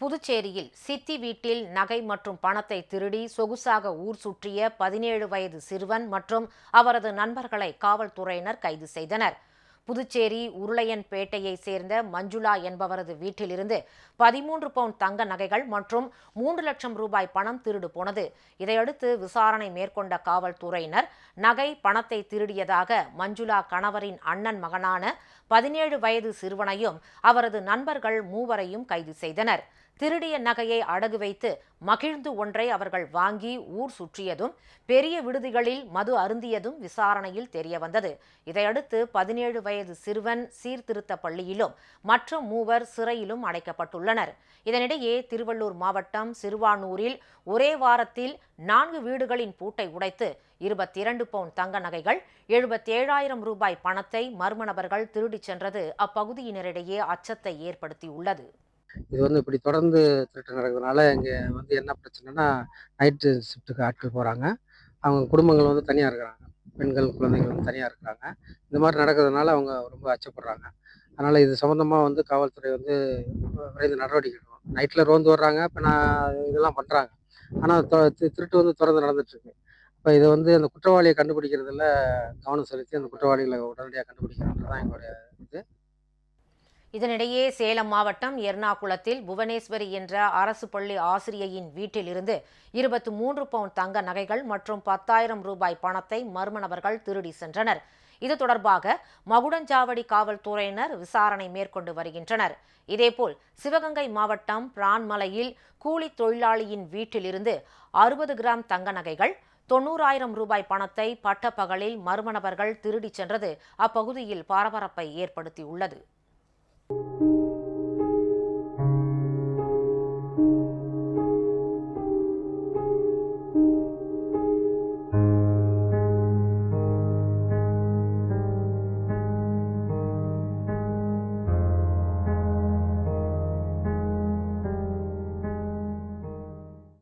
புதுச்சேரியில் சித்தி வீட்டில் நகை மற்றும் பணத்தை திருடி சொகுசாக ஊர் சுற்றிய 17 வயது சிறுவன் மற்றும் அவரது நண்பர்களை காவல்துறையினர் கைது செய்தனர். புதுச்சேரி உருளையன்பேட்டையை சேர்ந்த மஞ்சுளா என்பவரது வீட்டிலிருந்து 13 பவுண்ட் தங்க நகைகள் மற்றும் 3 லட்சம் ரூபாய் பணம் திருடு போனது. இதையடுத்து விசாரணை மேற்கொண்ட காவல்துறையினர் நகை பணத்தை திருடியதாக மஞ்சுளா கணவரின் அண்ணன் மகனான 17 வயது சிறுவனையும் அவரது நண்பர்கள் மூவரையும் கைது செய்தனர். திருடிய நகையை அடகு வைத்து மகிழ்ந்து ஒன்றை அவர்கள் வாங்கி ஊர் சுற்றியதும் பெரிய விடுதிகளில் மது அருந்தியதும் விசாரணையில் தெரியவந்தது. இதையடுத்து 17 வயது சிறுவன் சீர்திருத்த பள்ளியிலும் மற்ற மூவர் சிறையிலும் அடைக்கப்பட்டுள்ளனர். இதனிடையே திருவள்ளூர் மாவட்டம் சிறுவானூரில் ஒரே வாரத்தில் 4 வீடுகளின் பூட்டை உடைத்து 22 பவுண்ட் தங்க நகைகள் 77,000 ரூபாய் பணத்தை மர்ம நபர்கள் திருடிச் சென்றது அப்பகுதியினரிடையே அச்சத்தை ஏற்படுத்தியுள்ளது. இது இப்படி தொடர்ந்து திருட்டு நடக்கிறதுனால இங்கே என்ன பிரச்சனைனா, நைட்டு ஷிஃப்ட்டுக்கு ஆட்கள் போகிறாங்க. அவங்க குடும்பங்கள் தனியாக இருக்கிறாங்க. பெண்கள், குழந்தைகள் தனியாக இருக்கிறாங்க. இந்த மாதிரி நடக்கிறதுனால அவங்க ரொம்ப அச்சப்படுறாங்க. அதனால் இது சம்மந்தமாக காவல்துறை விரைந்து நடவடிக்கை எடுக்கணும். நைட்டில் ரோந்து வர்றாங்க, இப்போ நான் இதெல்லாம் பண்ணுறாங்க. ஆனால் திருட்டு தொடர்ந்து நடந்துட்டுருக்கு. இப்போ இதை அந்த குற்றவாளியை கண்டுபிடிக்கிறதுல கவனம் செலுத்தி அந்த குற்றவாளிகளை உடனடியாக கண்டுபிடிக்கணுன்றது தான் எங்களுடைய இது. இதனிடையே சேலம் மாவட்டம் எர்ணாகுளத்தில் புவனேஸ்வரி என்ற அரசு பள்ளி ஆசிரியையின் வீட்டிலிருந்து 23 பவுண்ட் தங்க நகைகள் மற்றும் 10,000 ரூபாய் பணத்தை மர்ம நபர்கள் திருடி சென்றனர். இது தொடர்பாக மகுடஞ்சாவடி காவல்துறையினர் விசாரணை மேற்கொண்டு வருகின்றனர். இதேபோல் சிவகங்கை மாவட்டம் பிரான்மலையில் கூலி தொழிலாளியின் வீட்டிலிருந்து 60 கிராம் தங்க நகைகள் 90,000 ரூபாய் பணத்தை பட்டப்பகலில் மர்ம நபர்கள் திருடி சென்றது அப்பகுதியில் பரபரப்பை ஏற்படுத்தியுள்ளது.